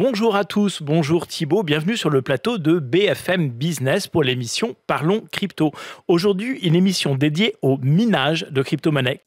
Bonjour à tous, bonjour Thibaut, bienvenue sur le plateau de BFM Business pour l'émission Parlons Crypto. Aujourd'hui, une émission dédiée au minage de crypto-monnaies.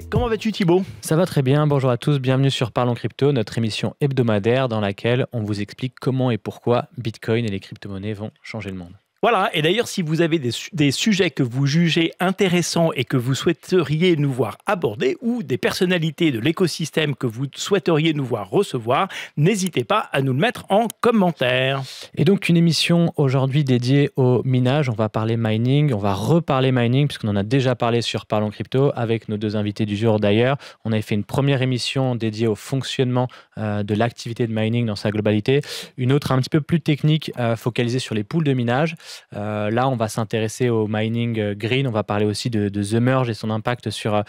Comment vas-tu Thibaut? Ça va très bien, bonjour à tous, bienvenue sur Parlons Crypto, notre émission hebdomadaire dans laquelle on vous explique comment et pourquoi Bitcoin et les crypto-monnaies vont changer le monde. Voilà, et d'ailleurs, si vous avez des sujets que vous jugez intéressants et que vous souhaiteriez nous voir aborder ou des personnalités de l'écosystème que vous souhaiteriez nous voir recevoir, n'hésitez pas à nous le mettre en commentaire. Et donc, une émission aujourd'hui dédiée au minage. On va parler mining, on va reparler mining puisqu'on en a déjà parlé sur Parlons Crypto avec nos deux invités du jour d'ailleurs. On avait fait une première émission dédiée au fonctionnement de l'activité de mining dans sa globalité. Une autre un petit peu plus technique, focalisée sur les pools de minage. Là, on va s'intéresser au mining green. On va parler aussi de The Merge et son impact sur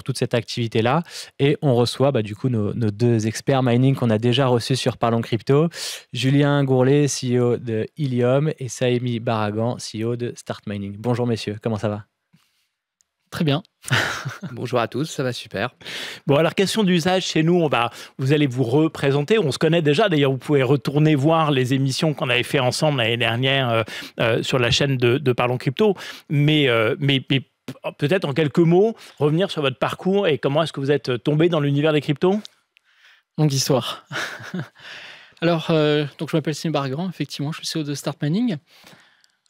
toute cette activité-là. Et on reçoit du coup nos deux experts mining qu'on a déjà reçus sur Parlons Crypto. Julien Gourlet, CEO de Helium, et Saimi Baragan, CEO de Start Mining. Bonjour messieurs, comment ça va? Très bien. Bonjour à tous, ça va super. Bon, alors, question d'usage chez nous, vous allez vous représenter. On se connaît déjà. D'ailleurs, vous pouvez retourner voir les émissions qu'on avait fait ensemble l'année dernière sur la chaîne de Parlons Crypto. Mais peut-être en quelques mots, revenir sur votre parcours et comment est-ce que vous êtes tombé dans l'univers des cryptos? Longue histoire. Alors, donc je m'appelle Saimi Baragan, effectivement, je suis CEO de Start Mining.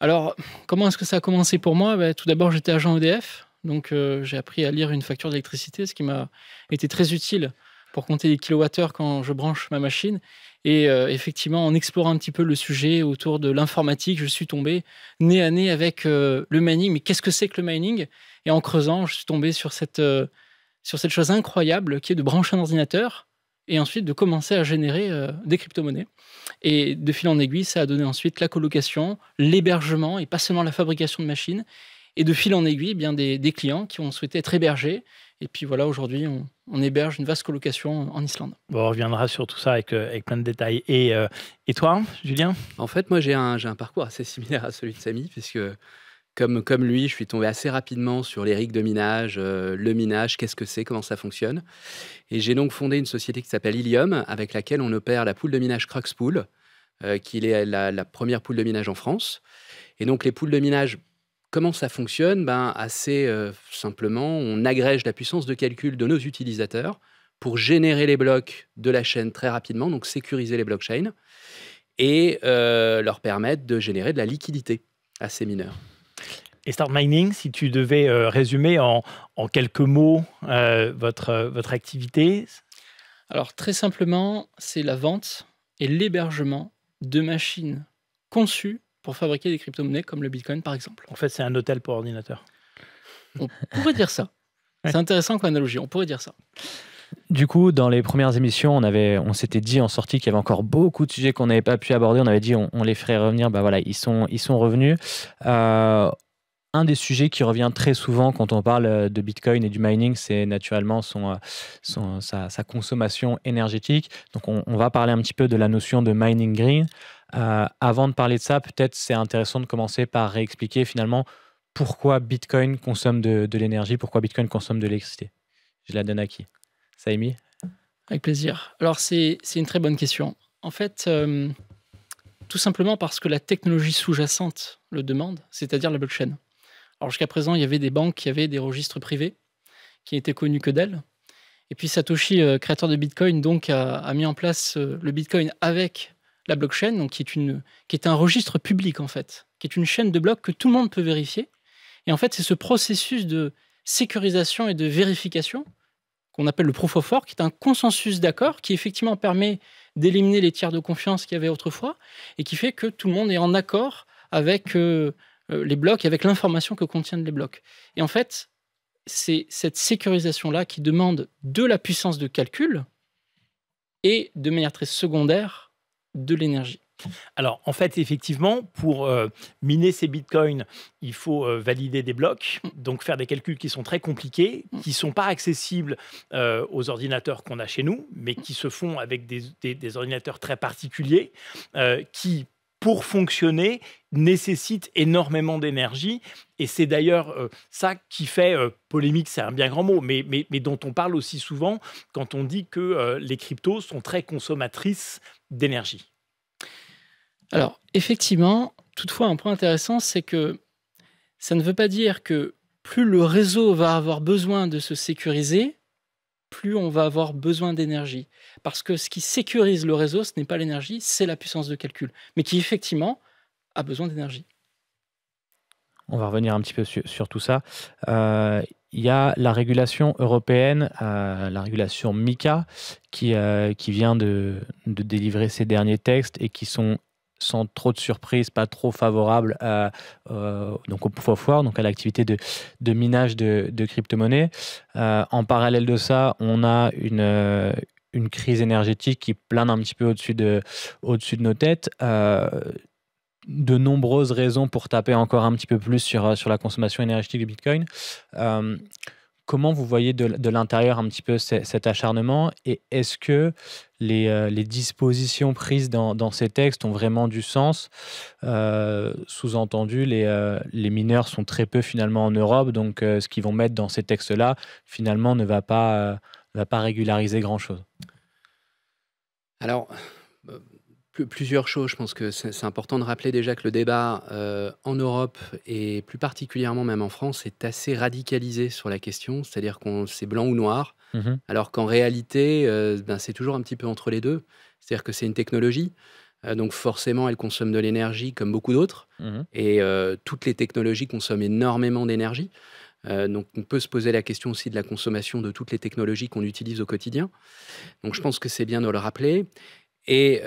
Alors, comment est-ce que ça a commencé pour moi? Tout d'abord, j'étais agent EDF. Donc, j'ai appris à lire une facture d'électricité, ce qui m'a été très utile pour compter les kilowattheures quand je branche ma machine. Et effectivement, en explorant un petit peu le sujet autour de l'informatique, je suis tombé nez à nez avec le mining. Mais qu'est-ce que c'est que le mining? Et en creusant, je suis tombé sur cette chose incroyable qui est de brancher un ordinateur et ensuite de commencer à générer des crypto-monnaies. Et de fil en aiguille, ça a donné ensuite la colocation, l'hébergement et pas seulement la fabrication de machines. Et de fil en aiguille, des clients qui ont souhaité être hébergés. Et puis voilà, aujourd'hui, on héberge une vaste colocation en Islande. Bon, on reviendra sur tout ça avec plein de détails. Et toi, Julien? En fait, moi, j'ai un parcours assez similaire à celui de Samy, puisque comme lui, je suis tombé assez rapidement sur les rigs de minage, le minage, qu'est-ce que c'est, comment ça fonctionne. Et j'ai donc fondé une société qui s'appelle Helium, avec laquelle on opère la pool de minage Crux Pool, qui est la première pool de minage en France. Et donc, les pools de minage, comment ça fonctionne? Assez simplement, on agrège la puissance de calcul de nos utilisateurs pour générer les blocs de la chaîne très rapidement, donc sécuriser les blockchains, et leur permettre de générer de la liquidité à ces mineurs. Et Start Mining, si tu devais résumer en quelques mots votre activité? Alors, très simplement, c'est la vente et l'hébergement de machines conçues pour fabriquer des crypto-monnaies comme le Bitcoin, par exemple. En fait, c'est un hôtel pour ordinateur. On pourrait dire ça. C'est intéressant comme analogie, on pourrait dire ça. Du coup, dans les premières émissions, on s'était dit en sortie qu'il y avait encore beaucoup de sujets qu'on n'avait pas pu aborder. On avait dit on les ferait revenir. Voilà, ils sont revenus. Un des sujets qui revient très souvent quand on parle de Bitcoin et du mining, c'est naturellement sa consommation énergétique. Donc, on va parler un petit peu de la notion de mining green. Avant de parler de ça, peut-être c'est intéressant de commencer par réexpliquer finalement pourquoi Bitcoin consomme de l'énergie, pourquoi Bitcoin consomme de l'électricité. Je la donne à qui? Saimi? Avec plaisir. Alors, c'est une très bonne question. En fait, tout simplement parce que la technologie sous-jacente le demande, c'est-à-dire la blockchain. Alors, jusqu'à présent, il y avait des banques qui avaient des registres privés qui n'étaient connus que d'elles. Et puis, Satoshi, créateur de Bitcoin, donc, a mis en place le Bitcoin avec la blockchain, donc, qui est un registre public, en fait, qui est une chaîne de blocs que tout le monde peut vérifier. Et en fait, c'est ce processus de sécurisation et de vérification qu'on appelle le proof of work, qui est un consensus d'accord qui, effectivement, permet d'éliminer les tiers de confiance qu'il y avait autrefois et qui fait que tout le monde est en accord avec les blocs, avec l'information que contiennent les blocs. Et en fait, c'est cette sécurisation-là qui demande de la puissance de calcul et, de manière très secondaire, de l'énergie. Alors, en fait, effectivement, pour miner ces bitcoins, il faut valider des blocs, donc faire des calculs qui sont très compliqués, qui ne sont pas accessibles aux ordinateurs qu'on a chez nous, mais qui se font avec des ordinateurs très particuliers, qui pour fonctionner, nécessite énormément d'énergie. Et c'est d'ailleurs ça qui fait polémique, c'est un bien grand mot, mais dont on parle aussi souvent quand on dit que les cryptos sont très consommatrices d'énergie. Alors, effectivement, toutefois, un point intéressant, c'est que ça ne veut pas dire que plus le réseau va avoir besoin de se sécuriser, plus on va avoir besoin d'énergie. Parce que ce qui sécurise le réseau, ce n'est pas l'énergie, c'est la puissance de calcul, mais qui effectivement a besoin d'énergie. On va revenir un petit peu sur tout ça. Il y a la régulation européenne, la régulation MiCA, qui vient de délivrer ces derniers textes et qui sont, sans trop de surprise, pas trop favorables donc au proof of work, donc à l'activité de minage de crypto-monnaies. En parallèle de ça, on a une crise énergétique qui plane un petit peu au-dessus de nos têtes. De nombreuses raisons pour taper encore un petit peu plus sur la consommation énergétique du Bitcoin. Comment vous voyez de l'intérieur un petit peu cet acharnement, et est-ce que les dispositions prises dans ces textes ont vraiment du sens? Sous-entendu, les mineurs sont très peu finalement en Europe, donc ce qu'ils vont mettre dans ces textes-là finalement ne va pas régulariser grand-chose. Alors, plusieurs choses. Je pense que c'est important de rappeler déjà que le débat en Europe et plus particulièrement même en France est assez radicalisé sur la question, c'est-à-dire qu'on c'est blanc ou noir, alors qu'en réalité, c'est toujours un petit peu entre les deux. C'est-à-dire que c'est une technologie, donc forcément elle consomme de l'énergie comme beaucoup d'autres, et toutes les technologies consomment énormément d'énergie. Donc on peut se poser la question aussi de la consommation de toutes les technologies qu'on utilise au quotidien. Donc je pense que c'est bien de le rappeler. Et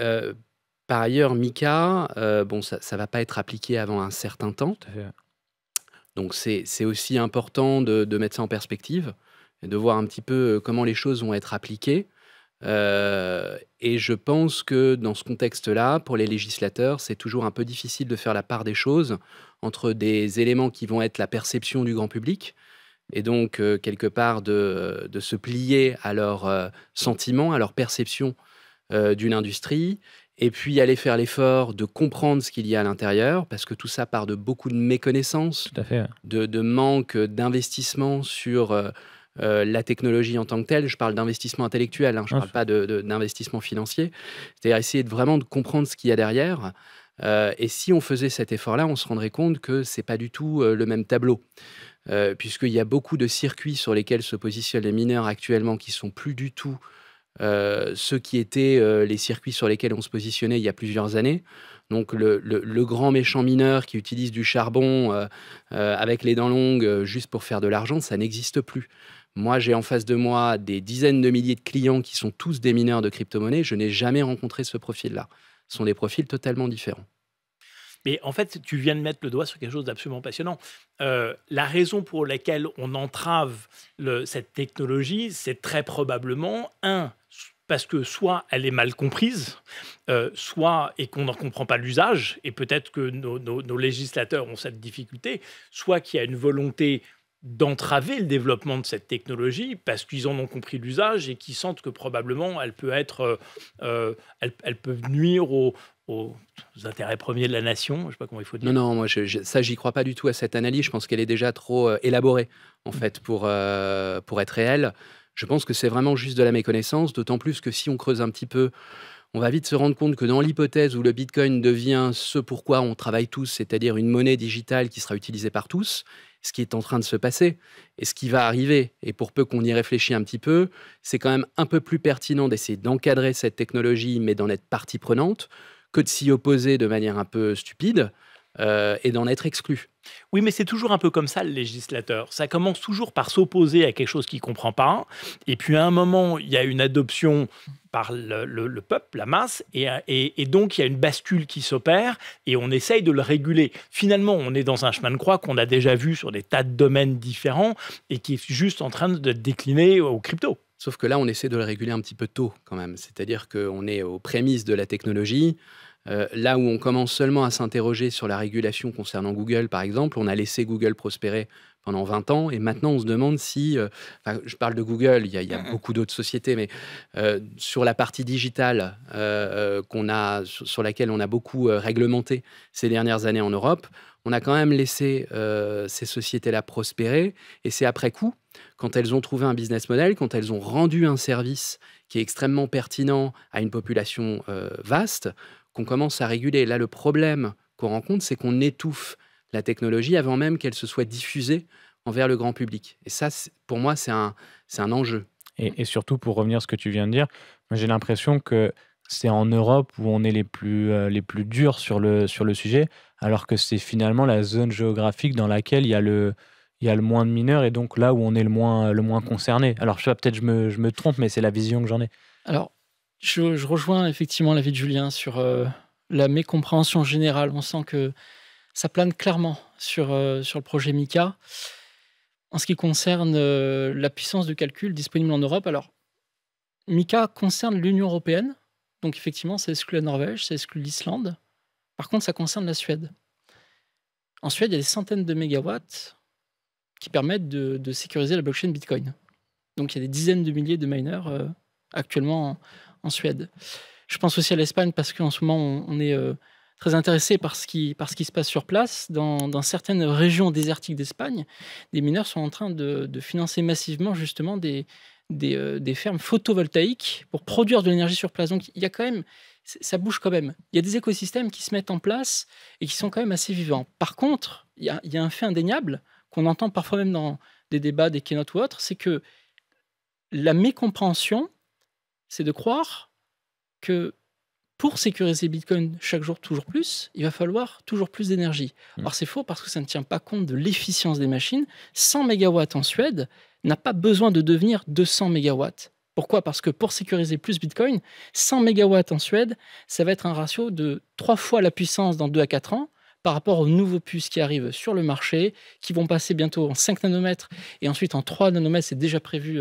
par ailleurs, MiCA, ça va pas être appliqué avant un certain temps. Tout à fait. Donc c'est aussi important de mettre ça en perspective et de voir un petit peu comment les choses vont être appliquées. Et je pense que dans ce contexte-là, pour les législateurs, c'est toujours un peu difficile de faire la part des choses entre des éléments qui vont être la perception du grand public, et donc quelque part de se plier à leurs sentiments, à leur perception d'une industrie, et puis aller faire l'effort de comprendre ce qu'il y a à l'intérieur, parce que tout ça part de beaucoup de méconnaissances, Tout à fait. de manque d'investissement sur la technologie en tant que telle. Je parle d'investissement intellectuel, je ne parle pas d'investissement financier. C'est-à-dire essayer vraiment de comprendre ce qu'il y a derrière. Et si on faisait cet effort-là, on se rendrait compte que ce n'est pas du tout le même tableau. Puisqu'il y a beaucoup de circuits sur lesquels se positionnent les mineurs actuellement qui ne sont plus du tout ceux qui étaient les circuits sur lesquels on se positionnait il y a plusieurs années. Donc le grand méchant mineur qui utilise du charbon avec les dents longues juste pour faire de l'argent, ça n'existe plus. Moi, j'ai en face de moi des dizaines de milliers de clients qui sont tous des mineurs de crypto-monnaies. Je n'ai jamais rencontré ce profil-là. Ce sont des profils totalement différents. Mais en fait, tu viens de mettre le doigt sur quelque chose d'absolument passionnant. La raison pour laquelle on entrave cette technologie, c'est très probablement, parce que soit elle est mal comprise, soit et qu'on n'en comprend pas l'usage, et peut-être que nos législateurs ont cette difficulté, soit qu'il y a une volonté d'entraver le développement de cette technologie parce qu'ils en ont compris l'usage et qu'ils sentent que probablement elle peut être, elle peut nuire aux intérêts premiers de la nation. Je ne sais pas comment il faut dire. Non, moi, ça, j'y crois pas du tout à cette analyse. Je pense qu'elle est déjà trop élaborée, en fait, pour être réelle. Je pense que c'est vraiment juste de la méconnaissance, d'autant plus que si on creuse un petit peu, on va vite se rendre compte que dans l'hypothèse où le Bitcoin devient ce pourquoi on travaille tous, c'est-à-dire une monnaie digitale qui sera utilisée par tous, ce qui est en train de se passer et ce qui va arriver, et pour peu qu'on y réfléchisse un petit peu, c'est quand même un peu plus pertinent d'essayer d'encadrer cette technologie, mais d'en être partie prenante, que de s'y opposer de manière un peu stupide et d'en être exclu. Oui, mais c'est toujours un peu comme ça, le législateur. Ça commence toujours par s'opposer à quelque chose qu'il ne comprend pas, et puis à un moment, il y a une adoption par le peuple, la masse, et donc il y a une bascule qui s'opère, et on essaye de le réguler. Finalement, on est dans un chemin de croix qu'on a déjà vu sur des tas de domaines différents, et qui est juste en train de décliner aux cryptos. Sauf que là, on essaie de le réguler un petit peu tôt, quand même. C'est-à-dire qu'on est aux prémices de la technologie. Là où on commence seulement à s'interroger sur la régulation concernant Google, par exemple, on a laissé Google prospérer pendant 20 ans, et maintenant on se demande si, je parle de Google, il y a beaucoup d'autres sociétés, mais sur la partie digitale sur laquelle on a beaucoup réglementé ces dernières années en Europe, on a quand même laissé ces sociétés-là prospérer, et c'est après coup, quand elles ont trouvé un business model, quand elles ont rendu un service qui est extrêmement pertinent à une population vaste, qu'on commence à réguler. Là, le problème qu'on rencontre, c'est qu'on étouffe la technologie avant même qu'elle se soit diffusée envers le grand public. Et ça, pour moi, c'est un enjeu. Et surtout, pour revenir à ce que tu viens de dire, moi, j'ai l'impression que c'est en Europe où on est les plus durs sur le sujet, alors que c'est finalement la zone géographique dans laquelle il y a le moins de mineurs, et donc là où on est le moins concerné. Alors, je sais pas, peut-être je me trompe, mais c'est la vision que j'en ai. Alors, je rejoins effectivement l'avis de Julien sur la mécompréhension générale. On sent que ça plane clairement sur le projet Mika. En ce qui concerne la puissance de calcul disponible en Europe, alors Mika concerne l'Union européenne, donc effectivement ça exclut la Norvège, ça exclut l'Islande. Par contre, ça concerne la Suède. En Suède, il y a des centaines de mégawatts qui permettent de sécuriser la blockchain Bitcoin. Donc il y a des dizaines de milliers de miners actuellement en Suède. Je pense aussi à l'Espagne parce qu'en ce moment, on est très intéressé par ce qui se passe sur place. Dans certaines régions désertiques d'Espagne, des mineurs sont en train de financer massivement justement des fermes photovoltaïques pour produire de l'énergie sur place. Donc il y a quand même, ça bouge quand même. Il y a des écosystèmes qui se mettent en place et qui sont quand même assez vivants. Par contre, il y a un fait indéniable qu'on entend parfois même dans des débats, des keynotes ou autres, c'est que la mécompréhension, c'est de croire que pour sécuriser Bitcoin chaque jour toujours plus, il va falloir toujours plus d'énergie. Alors c'est faux parce que ça ne tient pas compte de l'efficience des machines. 100 MW en Suède n'a pas besoin de devenir 200 MW. Pourquoi ? Parce que pour sécuriser plus Bitcoin, 100 MW en Suède, ça va être un ratio de 3 fois la puissance dans 2 à 4 ans par rapport aux nouveaux puces qui arrivent sur le marché, qui vont passer bientôt en 5 nanomètres et ensuite en 3 nanomètres, c'est déjà prévu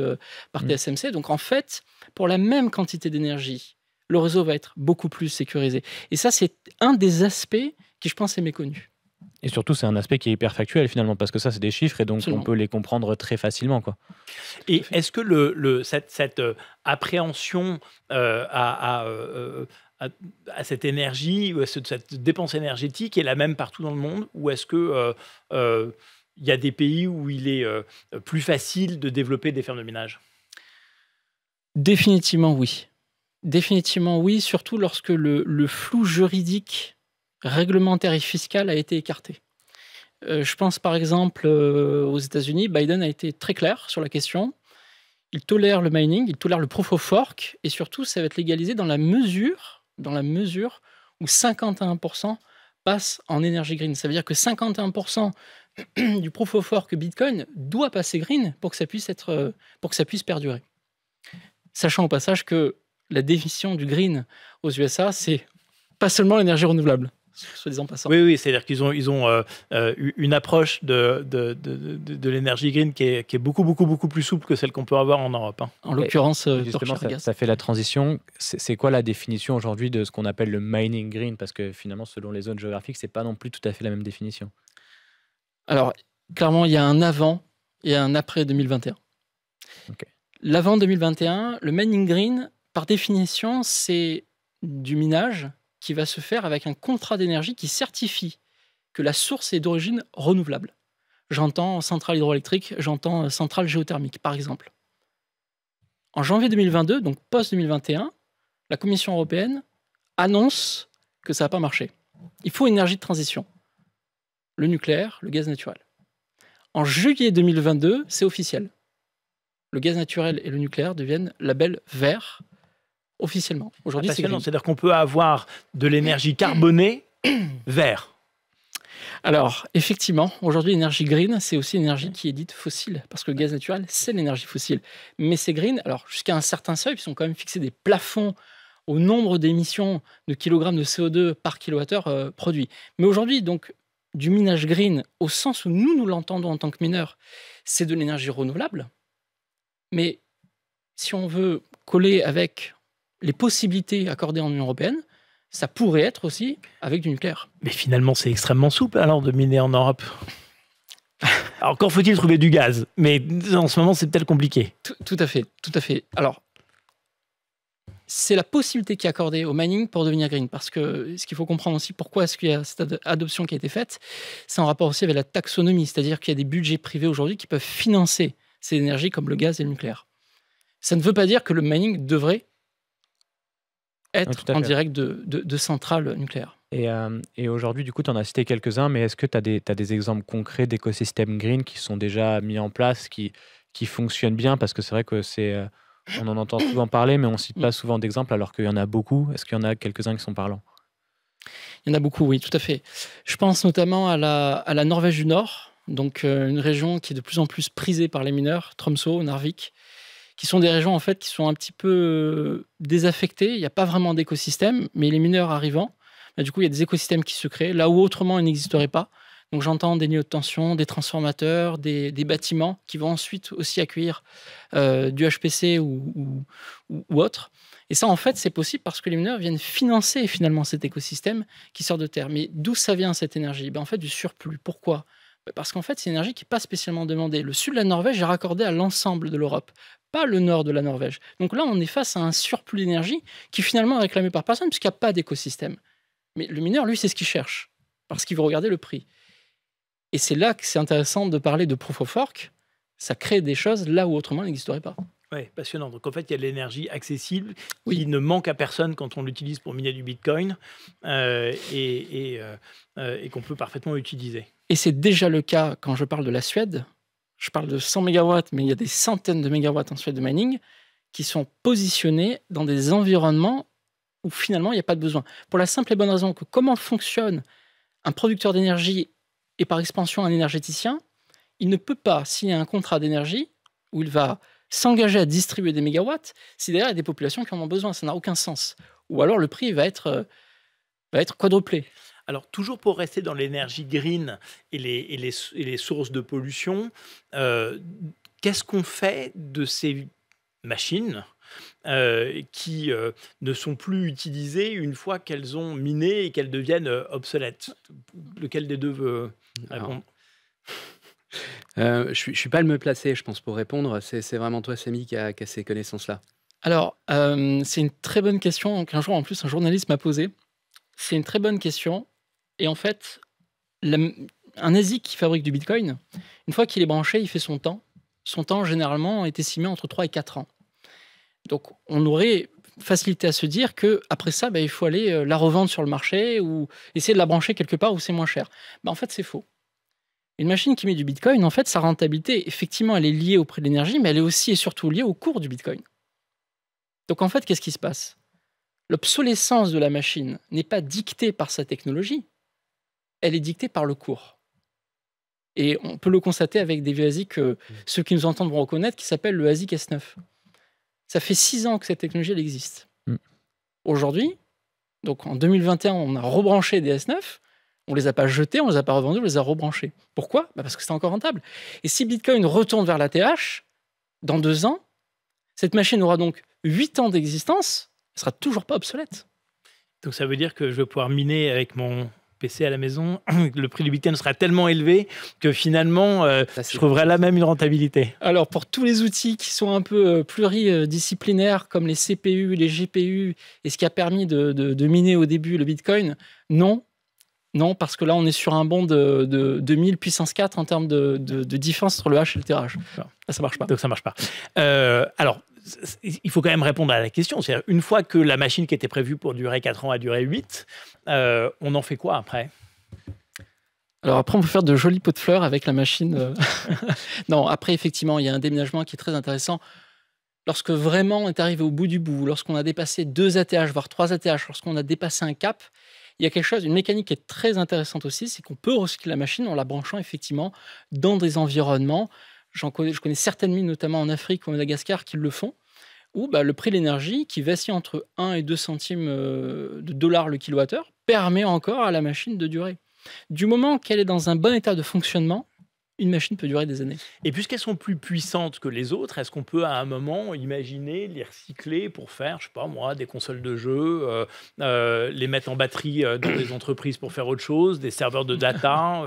par TSMC. Donc en fait, pour la même quantité d'énergie, le réseau va être beaucoup plus sécurisé. Et ça, c'est un des aspects qui, je pense, est méconnu. Et surtout, c'est un aspect qui est hyper factuel finalement, parce que ça, c'est des chiffres et donc Absolument. on peut les comprendre très facilement, quoi. Et est-ce que cette appréhension à cette énergie, ou à cette dépense énergétique est la même partout dans le monde, ou est-ce que il y a des pays où il est plus facile de développer des fermes de minage ? Définitivement oui. Définitivement oui, surtout lorsque le flou juridique, réglementaire et fiscal a été écarté. Je pense par exemple aux États-Unis, Biden a été très clair sur la question. Il tolère le mining, il tolère le proof of work, et surtout ça va être légalisé dans la mesure où 51% passe en énergie green. Ça veut dire que 51% du proof of work Bitcoin doit passer green pour que ça puisse perdurer. Sachant au passage que la définition du green aux USA, c'est pas seulement l'énergie renouvelable, soit disant passant. Oui, c'est-à-dire qu'ils ont une approche de l'énergie green qui est beaucoup plus souple que celle qu'on peut avoir en Europe. Hein. En l'occurrence, justement, ça fait la transition. C'est quoi la définition aujourd'hui de ce qu'on appelle le mining green ? Parce que finalement, selon les zones géographiques, c'est pas non plus tout à fait la même définition. Alors, clairement, il y a un avant et un après 2021. Okay. L'avant 2021, le mining green, par définition, c'est du minage qui va se faire avec un contrat d'énergie qui certifie que la source est d'origine renouvelable. J'entends centrale hydroélectrique, j'entends centrale géothermique, par exemple. En janvier 2022, donc post-2021, la Commission européenne annonce que ça n'a pas marché. Il faut une énergie de transition. Le nucléaire, le gaz naturel. En juillet 2022, c'est officiel. Le gaz naturel et le nucléaire deviennent label vert officiellement. Aujourd'hui, c'est green. C'est-à-dire qu'on peut avoir de l'énergie carbonée vert. Alors, effectivement, aujourd'hui, l'énergie green, c'est aussi l'énergie qui est dite fossile, parce que le gaz naturel, c'est l'énergie fossile. Mais c'est green, alors jusqu'à un certain seuil, puisqu'ils ont quand même fixé des plafonds au nombre d'émissions de kilogrammes de CO2 par kilowattheure produit. Mais aujourd'hui, donc, du minage green, au sens où nous l'entendons en tant que mineurs, c'est de l'énergie renouvelable. Mais si on veut coller avec les possibilités accordées en Union européenne, Ça pourrait être aussi avec du nucléaire. Mais finalement, c'est extrêmement souple alors de miner en Europe. Alors, encore faut-il trouver du gaz, mais en ce moment, c'est peut-être compliqué. Tout à fait, tout à fait. Alors, c'est la possibilité qui est accordée au mining pour devenir green, parce que ce qu'il faut comprendre aussi, pourquoi est-ce qu'il y a cette adoption qui a été faite, c'est en rapport aussi avec la taxonomie, c'est-à-dire qu'il y a des budgets privés aujourd'hui qui peuvent financer ces énergies comme le gaz et le nucléaire. Ça ne veut pas dire que le mining devrait être en direct de centrales nucléaires. Et aujourd'hui, du coup, tu en as cité quelques-uns, mais est-ce que tu as des exemples concrets d'écosystèmes green qui sont déjà mis en place, qui fonctionnent bien? Parce que c'est vrai que on en entend souvent parler, mais on ne cite pas souvent d'exemples, alors qu'il y en a beaucoup. Est-ce qu'il y en a quelques-uns qui sont parlants? Il y en a beaucoup, oui, tout à fait. Je pense notamment à la Norvège du Nord, donc une région qui est de plus en plus prisée par les mineurs, Tromsø, Narvik, qui sont des régions en fait qui sont un petit peu désaffectées. Il n'y a pas vraiment d'écosystème, mais les mineurs arrivant, du coup, il y a des écosystèmes qui se créent là où autrement ils n'existeraient pas. Donc j'entends des niveaux de tension, des transformateurs, des bâtiments qui vont ensuite aussi accueillir du HPC ou autre. Et ça, en fait, c'est possible parce que les mineurs viennent financer finalement cet écosystème qui sort de terre. Mais d'où ça vient cette énergie? En fait, du surplus. Pourquoi? Parce qu'en fait, c'est une énergie qui n'est pas spécialement demandée. Le sud de la Norvège est raccordé à l'ensemble de l'Europe, pas le nord de la Norvège. Donc là, on est face à un surplus d'énergie qui finalement est réclamé par personne puisqu'il n'y a pas d'écosystème. Mais le mineur, lui, c'est ce qu'il cherche parce qu'il veut regarder le prix. Et c'est là que c'est intéressant de parler de proof of work. Ça crée des choses là où autrement il n'existerait pas. Oui, passionnant. Donc en fait, il y a de l'énergie accessible qui ne manque à personne quand on l'utilise pour miner du Bitcoin et qu'on peut parfaitement utiliser. Et c'est déjà le cas quand je parle de la Suède. Je parle de 100 mégawatts, mais il y a des centaines de mégawatts en Suède de mining qui sont positionnés dans des environnements où finalement il n'y a pas de besoin. Pour la simple et bonne raison que comment fonctionne un producteur d'énergie et par expansion un énergéticien, il ne peut pas signer un contrat d'énergie où il va s'engager à distribuer des mégawatts si derrière il y a des populations qui en ont besoin. Ça n'a aucun sens. Ou alors le prix va être quadruplé. Alors, toujours pour rester dans l'énergie green et les sources de pollution, qu'est-ce qu'on fait de ces machines qui ne sont plus utilisées une fois qu'elles ont miné et qu'elles deviennent obsolètes? Lequel des deux veut répondre? Je ne suis pas le mieux placé, je pense, pour répondre. C'est vraiment toi, Samy, qui a ces connaissances-là. Alors, c'est une très bonne question qu'un jour, en plus, un journaliste m'a posée. C'est une très bonne question. Et en fait, un ASIC qui fabrique du Bitcoin, une fois qu'il est branché, il fait son temps. Son temps, généralement, est estimé entre 3 et 4 ans. Donc, on aurait facilité à se dire qu'après ça, il faut aller la revendre sur le marché ou essayer de la brancher quelque part où c'est moins cher. En fait, c'est faux. Une machine qui met du Bitcoin, en fait, sa rentabilité, effectivement, elle est liée au prix de l'énergie, mais elle est aussi et surtout liée au cours du Bitcoin. Donc, en fait, qu'est-ce qui se passe? L'obsolescence de la machine n'est pas dictée par sa technologie, elle est dictée par le cours. Et on peut le constater avec des vieux ASIC que ceux qui nous entendent vont reconnaître, qui s'appelle le ASIC S9. Ça fait 6 ans que cette technologie elle existe. Aujourd'hui, donc en 2021, on a rebranché des S9, on ne les a pas jetés, on ne les a pas revendus, on les a rebranchés. Pourquoi? Parce que c'est encore rentable. Et si Bitcoin retourne vers l'ATH, dans 2 ans, cette machine aura donc 8 ans d'existence, elle ne sera toujours pas obsolète. Donc ça veut dire que je vais pouvoir miner avec mon PC à la maison, le prix du Bitcoin sera tellement élevé que finalement, je trouverai là même une rentabilité. Alors, pour tous les outils qui sont un peu pluridisciplinaires, comme les CPU, les GPU, et ce qui a permis de miner au début le Bitcoin, non. Non, parce que là, on est sur un bond de 1000 puissance 4 en termes de différence entre le H et le tirage. Là, ça ne marche pas. Donc, ça ne marche pas. Alors, il faut quand même répondre à la question. C'est-à-dire, une fois que la machine qui était prévue pour durer 4 ans a duré 8, on en fait quoi après? Alors après, on peut faire de jolis pots de fleurs avec la machine. Non, après, effectivement, il y a un déménagement qui est très intéressant. Lorsque vraiment on est arrivé au bout du bout, lorsqu'on a dépassé 2 ATH, voire 3 ATH, lorsqu'on a dépassé un cap, il y a quelque chose, une mécanique qui est très intéressante aussi, c'est qu'on peut recycler la machine en la branchant effectivement dans des environnements. Je connais certaines mines, notamment en Afrique ou à Madagascar, qui le font, où le prix de l'énergie, qui vacille entre 1 et 2 centimes de dollars le kilowattheure, permet encore à la machine de durer. Du moment qu'elle est dans un bon état de fonctionnement, une machine peut durer des années. Et puisqu'elles sont plus puissantes que les autres, est-ce qu'on peut à un moment imaginer les recycler pour faire, je sais pas moi, des consoles de jeux, les mettre en batterie dans des entreprises pour faire autre chose, des serveurs de data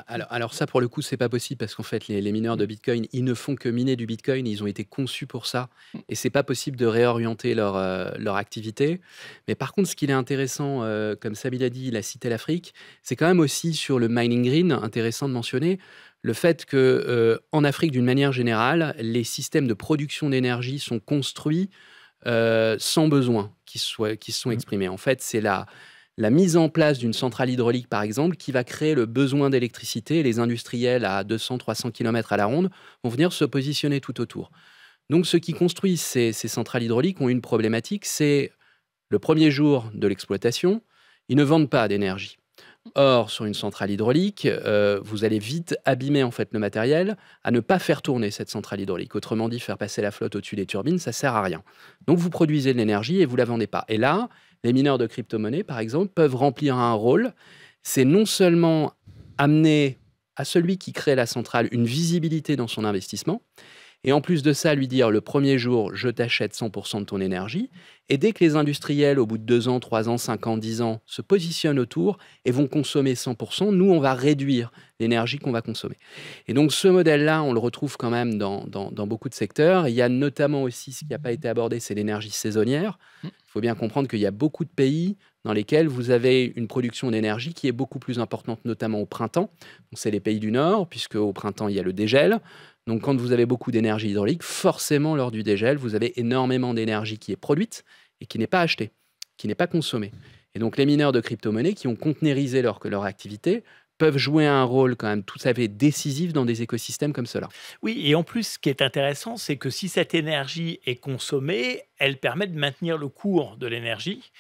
Alors ça, pour le coup, c'est pas possible parce qu'en fait, les mineurs de Bitcoin, ils ne font que miner du Bitcoin. Ils ont été conçus pour ça. Et c'est pas possible de réorienter leur activité. Mais par contre, ce qui est intéressant, comme Sabine a dit, il a cité l'Afrique, c'est quand même aussi sur le mining green, intéressant de mentionner, le fait que en Afrique, d'une manière générale, les systèmes de production d'énergie sont construits sans besoin qui se sont exprimés. En fait, c'est la mise en place d'une centrale hydraulique, par exemple, qui va créer le besoin d'électricité. Les industriels à 200-300 km à la ronde vont venir se positionner tout autour. Donc, ceux qui construisent ces centrales hydrauliques ont une problématique, c'est le premier jour de l'exploitation, ils ne vendent pas d'énergie. Or, sur une centrale hydraulique, vous allez vite abîmer en fait le matériel à ne pas faire tourner cette centrale hydraulique. Autrement dit, faire passer la flotte au-dessus des turbines, ça sert à rien. Donc, vous produisez de l'énergie et vous la vendez pas. Et là, les mineurs de crypto-monnaies, par exemple, peuvent remplir un rôle. C'est non seulement amener à celui qui crée la centrale une visibilité dans son investissement, et en plus de ça, lui dire le premier jour, je t'achète 100% de ton énergie. Et dès que les industriels, au bout de 2 ans, 3 ans, 5 ans, 10 ans, se positionnent autour et vont consommer 100%, nous, on va réduire l'énergie qu'on va consommer. Et donc, ce modèle-là, on le retrouve quand même dans beaucoup de secteurs. Et il y a notamment aussi, ce qui n'a pas été abordé, c'est l'énergie saisonnière. Il faut bien comprendre qu'il y a beaucoup de pays dans lesquels vous avez une production d'énergie qui est beaucoup plus importante, notamment au printemps. Donc, c'est les pays du Nord, puisque au printemps, il y a le dégel. Donc, quand vous avez beaucoup d'énergie hydraulique, forcément, lors du dégel, vous avez énormément d'énergie qui est produite et qui n'est pas achetée, qui n'est pas consommée. Et donc, les mineurs de crypto-monnaies qui ont containerisé leur activité peuvent jouer un rôle quand même tout à fait décisif dans des écosystèmes comme cela. Oui, et en plus, ce qui est intéressant, c'est que si cette énergie est consommée, elle permet de maintenir le cours de l'énergie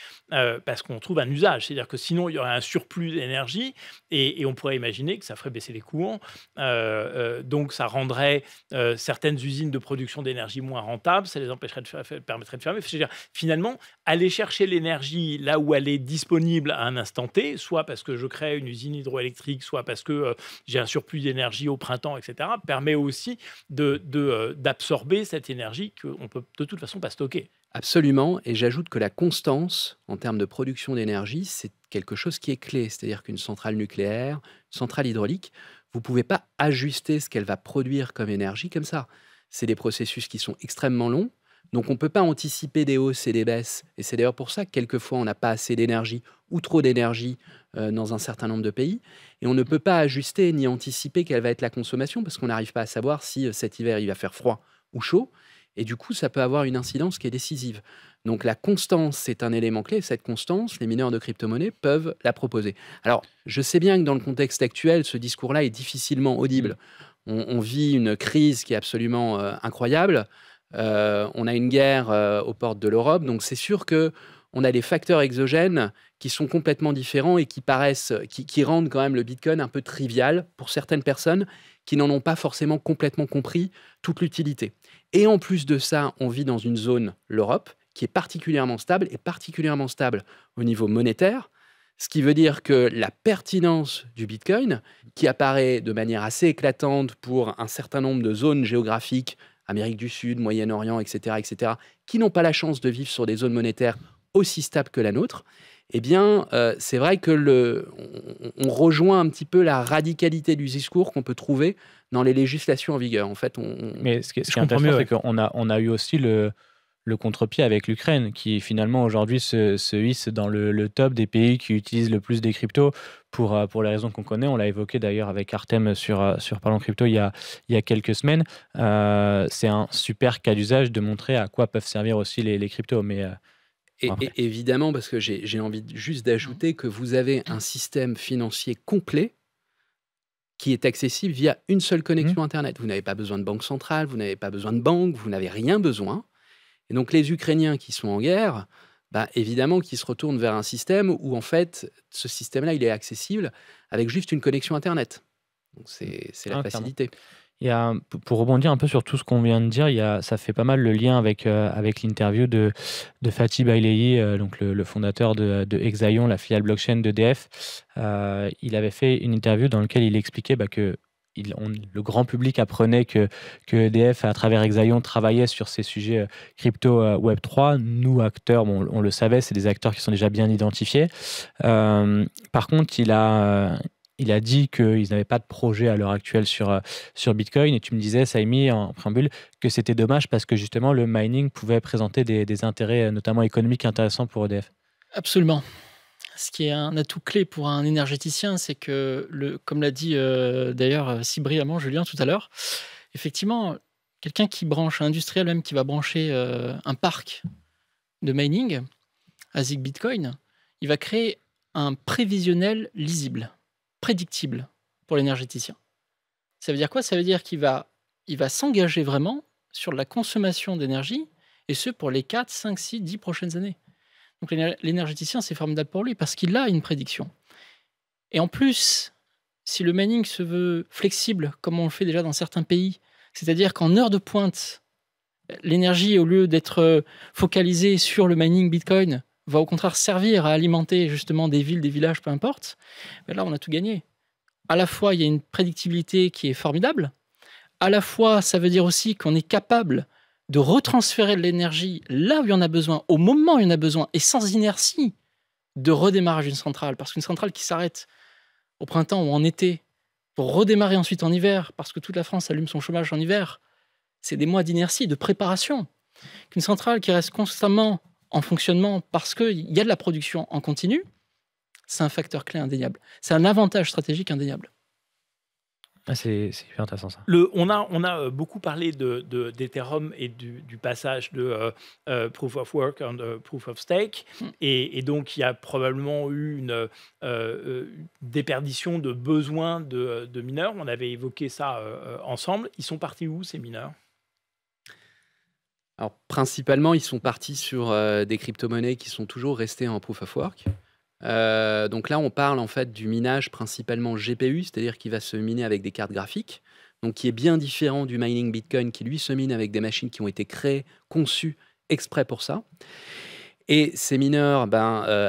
parce qu'on trouve un usage. C'est-à-dire que sinon, il y aurait un surplus d'énergie et on pourrait imaginer que ça ferait baisser les cours. Donc, ça rendrait certaines usines de production d'énergie moins rentables, ça les empêcherait permettrait de fermer. C'est-à-dire, finalement, aller chercher l'énergie là où elle est disponible à un instant T, soit parce que je crée une usine hydroélectrique, soit parce que j'ai un surplus d'énergie au printemps, etc., permet aussi d'absorber cette énergie qu'on peut de toute façon pas stocker. Absolument, et j'ajoute que la constance en termes de production d'énergie, c'est quelque chose qui est clé. C'est-à-dire qu'une centrale nucléaire, une centrale hydraulique, vous ne pouvez pas ajuster ce qu'elle va produire comme énergie comme ça. C'est des processus qui sont extrêmement longs, donc on ne peut pas anticiper des hausses et des baisses. Et c'est d'ailleurs pour ça que quelquefois on n'a pas assez d'énergie ou trop d'énergie dans un certain nombre de pays. Et on ne peut pas ajuster ni anticiper quelle va être la consommation parce qu'on n'arrive pas à savoir si cet hiver il va faire froid ou chaud. Et du coup, ça peut avoir une incidence qui est décisive. Donc la constance, c'est un élément clé. Cette constance, les mineurs de crypto-monnaies peuvent la proposer. Alors, je sais bien que dans le contexte actuel, ce discours-là est difficilement audible. On vit une crise qui est absolument incroyable. On a une guerre aux portes de l'Europe. Donc c'est sûr que on a des facteurs exogènes qui sont complètement différents et qui rendent quand même le Bitcoin un peu trivial pour certaines personnes qui n'en ont pas forcément complètement compris toute l'utilité. Et en plus de ça, on vit dans une zone, l'Europe, qui est particulièrement stable et particulièrement stable au niveau monétaire, ce qui veut dire que la pertinence du Bitcoin, qui apparaît de manière assez éclatante pour un certain nombre de zones géographiques, Amérique du Sud, Moyen-Orient, etc., qui n'ont pas la chance de vivre sur des zones monétaires aussi stables que la nôtre, eh bien, c'est vrai que on rejoint un petit peu la radicalité du discours qu'on peut trouver dans les législations en vigueur. En fait, Mais ce qui est intéressant, c'est qu'on a eu aussi le contre-pied avec l'Ukraine, qui finalement aujourd'hui se hisse dans le top des pays qui utilisent le plus des cryptos pour les raisons qu'on connaît. On l'a évoqué d'ailleurs avec Artem sur Parlons Crypto il y a quelques semaines. C'est un super cas d'usage de montrer à quoi peuvent servir aussi les cryptos. Mais Et évidemment, parce que j'ai envie juste d'ajouter que vous avez un système financier complet qui est accessible via une seule connexion Internet. Vous n'avez pas besoin de banque centrale, vous n'avez pas besoin de banque, vous n'avez rien besoin. Et donc, les Ukrainiens qui sont en guerre, évidemment qu'ils se retournent vers un système où, en fait, ce système-là, il est accessible avec juste une connexion Internet. Donc, c'est la facilité. Pour rebondir un peu sur tout ce qu'on vient de dire, ça fait pas mal le lien avec l'interview de Fatih Bailey, donc le fondateur de Exaion, la filiale blockchain d'EDF. Il avait fait une interview dans laquelle il expliquait que le grand public apprenait que EDF, à travers Exaion, travaillait sur ces sujets crypto Web3. Nous, acteurs, on le savait, c'est des acteurs qui sont déjà bien identifiés. Par contre, il a dit qu'ils n'avaient pas de projet à l'heure actuelle sur Bitcoin. Et tu me disais, Saimi, en préambule, que c'était dommage parce que justement, le mining pouvait présenter des intérêts, notamment économiques, intéressants pour EDF. Absolument. Ce qui est un atout clé pour un énergéticien, c'est que, comme l'a dit d'ailleurs si brillamment Julien tout à l'heure, effectivement, quelqu'un qui branche, un industriel même qui va brancher un parc de mining à Zig Bitcoin, il va créer un prévisionnel lisible, prédictible pour l'énergéticien. Ça veut dire quoi? Ça veut dire qu'il va s'engager vraiment sur la consommation d'énergie, et ce pour les 4, 5, 6, 10 prochaines années. Donc l'énergéticien, c'est formidable pour lui parce qu'il a une prédiction. Et en plus, si le mining se veut flexible, comme on le fait déjà dans certains pays, c'est-à-dire qu'en heure de pointe, l'énergie, au lieu d'être focalisée sur le mining Bitcoin, va au contraire servir à alimenter justement des villes, des villages, peu importe, ben là, on a tout gagné. À la fois, il y a une prédictibilité qui est formidable. À la fois, ça veut dire aussi qu'on est capable de retransférer de l'énergie là où il y en a besoin, au moment où il y en a besoin, et sans inertie de redémarrage d'une centrale. Parce qu'une centrale qui s'arrête au printemps ou en été, pour redémarrer ensuite en hiver, parce que toute la France allume son chômage en hiver, c'est des mois d'inertie, de préparation. Qu'une centrale qui reste constamment en fonctionnement parce qu'il y a de la production en continu, c'est un facteur clé indéniable. C'est un avantage stratégique indéniable. C'est hyper intéressant ça. On a beaucoup parlé d'Ethereum et du passage de Proof of Work and Proof of Stake. Et donc, il y a probablement eu une déperdition de besoins de mineurs. On avait évoqué ça ensemble. Ils sont partis où, ces mineurs? Alors, principalement, ils sont partis sur des crypto-monnaies qui sont toujours restées en Proof of Work. Donc là, on parle en fait du minage principalement GPU, c'est-à-dire qui va se miner avec des cartes graphiques, donc qui est bien différent du mining Bitcoin qui lui se mine avec des machines qui ont été créées, conçues exprès pour ça. Et ces mineurs,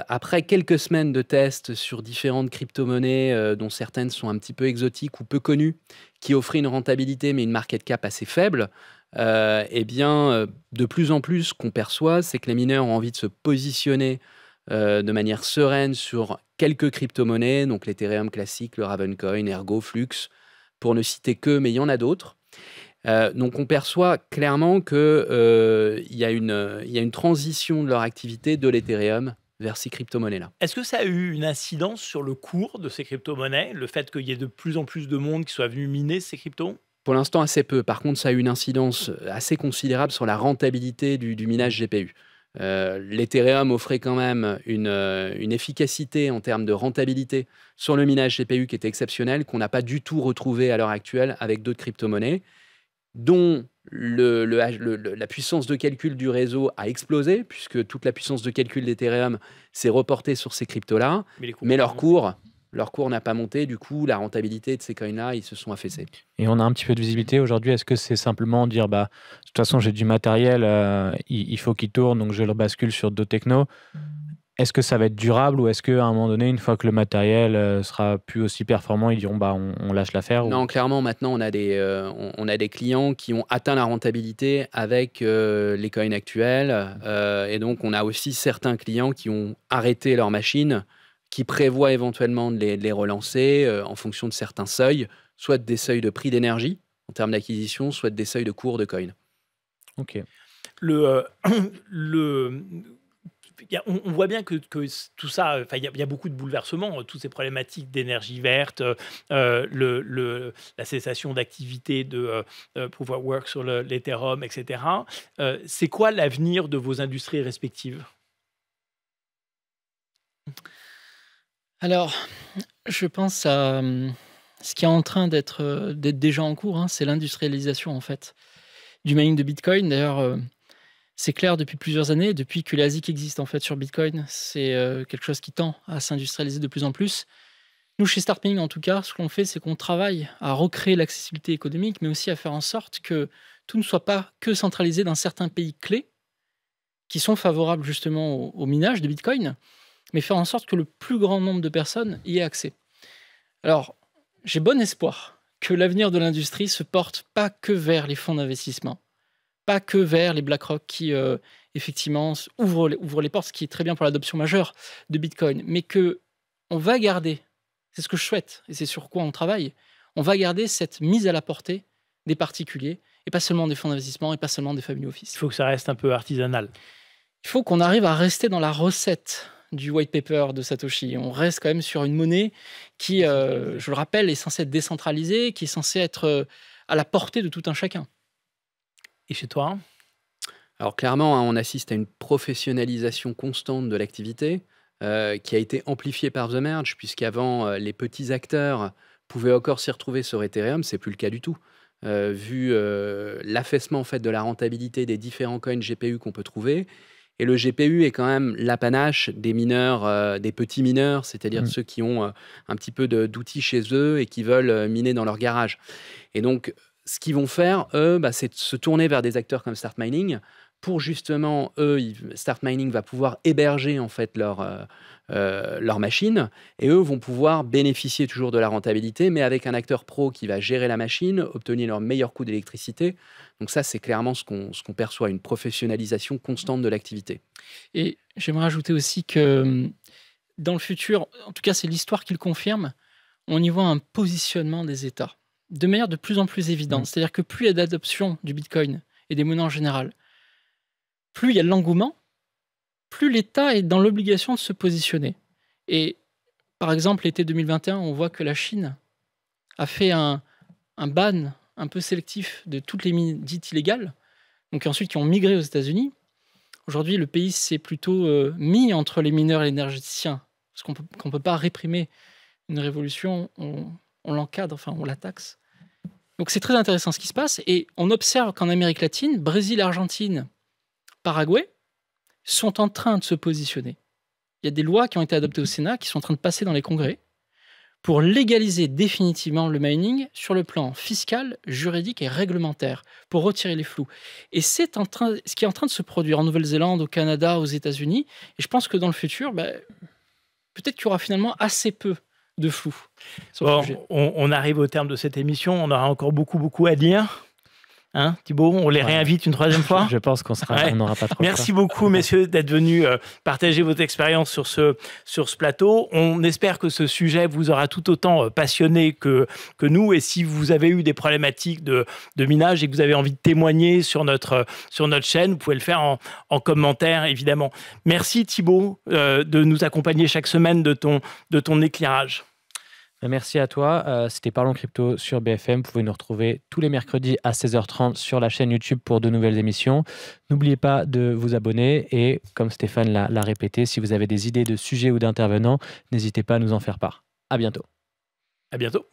après quelques semaines de tests sur différentes crypto-monnaies, dont certaines sont un petit peu exotiques ou peu connues, qui offraient une rentabilité mais une market cap assez faible, de plus en plus, ce qu'on perçoit, c'est que les mineurs ont envie de se positionner de manière sereine sur quelques crypto-monnaies, donc l'Ethereum classique, le Ravencoin, Ergo, Flux, pour ne citer que, mais il y en a d'autres. Donc on perçoit clairement qu'il y a une transition de leur activité de l'Ethereum vers ces crypto-monnaies-là. Est-ce que ça a eu une incidence sur le cours de ces crypto-monnaies, le fait qu'il y ait de plus en plus de monde qui soit venu miner ces cryptos? Pour l'instant, assez peu. Par contre, ça a eu une incidence assez considérable sur la rentabilité du minage GPU. L'Ethereum offrait quand même une efficacité en termes de rentabilité sur le minage GPU qui était exceptionnelle, qu'on n'a pas du tout retrouvé à l'heure actuelle avec d'autres crypto-monnaies, dont la puissance de calcul du réseau a explosé, puisque toute la puissance de calcul d'Ethereum s'est reportée sur ces cryptos-là, mais leur cours n'a pas monté, du coup, la rentabilité de ces coins-là, ils se sont affaissés. Et on a un petit peu de visibilité aujourd'hui. Est-ce que c'est simplement dire, de toute façon, j'ai du matériel, il faut qu'il tourne, donc je le bascule sur d'autres technos. Est-ce que ça va être durable ou est-ce qu'à un moment donné, une fois que le matériel sera plus aussi performant, ils diront, on lâche l'affaire? Non, clairement, maintenant, on a des clients qui ont atteint la rentabilité avec les coins actuels. Et donc, on a aussi certains clients qui ont arrêté leur machine, qui prévoient éventuellement de les relancer en fonction de certains seuils, soit des seuils de prix d'énergie en termes d'acquisition, soit des seuils de cours de coin. Ok. On voit bien que tout ça, il y a beaucoup de bouleversements, toutes ces problématiques d'énergie verte, la cessation d'activité de Proof of Work sur l'Ethereum, etc. C'est quoi l'avenir de vos industries respectives? Alors, je pense à ce qui est en train d'être déjà en cours, c'est l'industrialisation en fait du mining de Bitcoin. D'ailleurs, c'est clair depuis plusieurs années, depuis que les ASIC existent en fait sur Bitcoin, c'est quelque chose qui tend à s'industrialiser de plus en plus. Nous, chez Start Mining, en tout cas, ce qu'on fait, c'est qu'on travaille à recréer l'accessibilité économique, mais aussi à faire en sorte que tout ne soit pas que centralisé dans certains pays clés qui sont favorables justement au minage de Bitcoin, mais faire en sorte que le plus grand nombre de personnes y aient accès. Alors, j'ai bon espoir que l'avenir de l'industrie se porte pas que vers les fonds d'investissement, pas que vers les BlackRock qui, effectivement, ouvrent les portes, ce qui est très bien pour l'adoption majeure de Bitcoin, mais que on va garder, c'est ce que je souhaite, et c'est sur quoi on travaille, on va garder cette mise à la portée des particuliers, et pas seulement des fonds d'investissement, et pas seulement des family office. Il faut que ça reste un peu artisanal. Il faut qu'on arrive à rester dans la recette du white paper de Satoshi. On reste quand même sur une monnaie qui, je le rappelle, est censée être décentralisée, qui est censée être à la portée de tout un chacun. Et chez toi? Alors clairement, hein, on assiste à une professionnalisation constante de l'activité qui a été amplifiée par The Merge, puisqu'avant, les petits acteurs pouvaient encore s'y retrouver sur Ethereum, c'est plus le cas du tout. Vu l'affaissement en fait, de la rentabilité des différents coins GPU qu'on peut trouver. Et le GPU est quand même l'apanage des mineurs, des petits mineurs, c'est-à-dire ceux qui ont un petit peu d'outils chez eux et qui veulent miner dans leur garage. Et donc, ce qu'ils vont faire, eux, c'est de se tourner vers des acteurs comme Start Mining pour justement, Start Mining va pouvoir héberger en fait leur machine et eux vont pouvoir bénéficier toujours de la rentabilité, mais avec un acteur pro qui va gérer la machine, obtenir leur meilleur coût d'électricité. Donc ça, c'est clairement ce qu'on perçoit, une professionnalisation constante de l'activité. Et j'aimerais ajouter aussi que dans le futur, en tout cas c'est l'histoire qui le confirme, on y voit un positionnement des États de manière de plus en plus évidente. C'est-à-dire que plus il y a d'adoption du Bitcoin et des monnaies en général, plus il y a de l'engouement, plus l'État est dans l'obligation de se positionner. Et par exemple, l'été 2021, on voit que la Chine a fait un ban un peu sélectif de toutes les mines dites illégales, donc ensuite qui ont migré aux États-Unis. Aujourd'hui, le pays s'est plutôt mis entre les mineurs et les énergéticiens, parce qu'on ne peut pas réprimer une révolution, on l'encadre, enfin on la taxe. Donc c'est très intéressant ce qui se passe, et on observe qu'en Amérique latine, Brésil, Argentine, Paraguay, sont en train de se positionner. Il y a des lois qui ont été adoptées au Sénat, qui sont en train de passer dans les congrès, pour légaliser définitivement le mining sur le plan fiscal, juridique et réglementaire, pour retirer les flous. Et c'est ce qui est en train de se produire en Nouvelle-Zélande, au Canada, aux États-Unis. Et je pense que dans le futur, peut-être qu'il y aura finalement assez peu de flou. Bon, on arrive au terme de cette émission. On aura encore beaucoup à dire. Hein, Thibaut, on les réinvite une troisième fois. Je pense qu'on n'aura pas trop. Merci beaucoup, messieurs, d'être venus partager votre expérience sur ce plateau. On espère que ce sujet vous aura tout autant passionné que nous. Et si vous avez eu des problématiques de minage et que vous avez envie de témoigner sur notre chaîne, vous pouvez le faire en commentaire, évidemment. Merci, Thibaut, de nous accompagner chaque semaine de ton éclairage. Merci à toi. C'était Parlons Crypto sur BFM. Vous pouvez nous retrouver tous les mercredis à 16h30 sur la chaîne YouTube pour de nouvelles émissions. N'oubliez pas de vous abonner et, comme Stéphane l'a répété, si vous avez des idées de sujets ou d'intervenants, n'hésitez pas à nous en faire part. À bientôt. À bientôt.